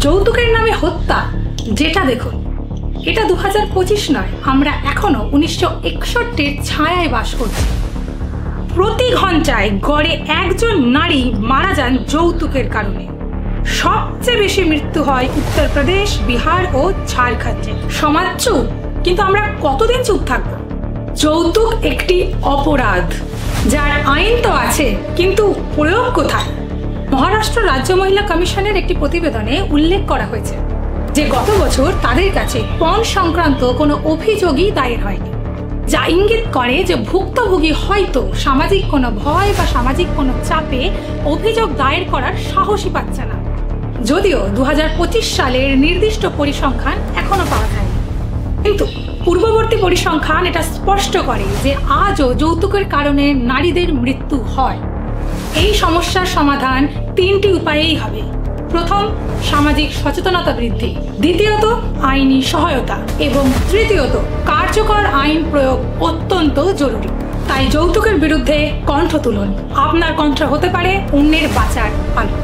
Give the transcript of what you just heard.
যৌতুকের নামে হত্যা, যেটা দেখুন, এটা 2025 নয়, আমরা এখনো 1961-র ছায়ায় বাস করছি। প্রতি ঘন্টায় গড়ে একজন নারী মারা যান যৌতুকের কারণে। সবচেয়ে বেশি মৃত্যু হয় উত্তরপ্রদেশ, বিহার ও ঝাড়খণ্ডে। সমাজ চুপ, কিন্তু আমরা কতদিন চুপ থাকবো? যৌতুক একটি অপরাধ, যার আইন তো আছে, কিন্তু প্রয়োগ কোথায়? মহারাষ্ট্র রাজ্য মহিলা কমিশনের একটি প্রতিবেদনে উল্লেখ করা হয়েছে যে গত বছর তাদের কাছে পণ সংক্রান্ত কোনো অভিযোগই দায়ের হয়নি, যা ইঙ্গিত করে যে ভুক্তভোগী হয়তো সামাজিক কোনো ভয় বা সামাজিক কোনো চাপে অভিযোগ দায়ের করার সাহসই পাচ্ছে না। যদিও 2025 সালের নির্দিষ্ট পরিসংখ্যান এখনো পাওয়া যায়নি, কিন্তু পূর্ববর্তী পরিসংখ্যান এটা স্পষ্ট করে যে আজও যৌতুকের কারণে নারীদের মৃত্যু হয়। এই সমস্যার সমাধান 3টি উপায়েই হবে। প্রথম, সামাজিক সচেতনতা বৃদ্ধি। দ্বিতীয়ত, আইনি সহায়তা। এবং তৃতীয়ত, কার্যকর আইন প্রয়োগ অত্যন্ত জরুরি। তাই যৌতুকের বিরুদ্ধে কণ্ঠ তুলুন। আপনার কণ্ঠ হতে পারে অন্যের বাঁচার আলো।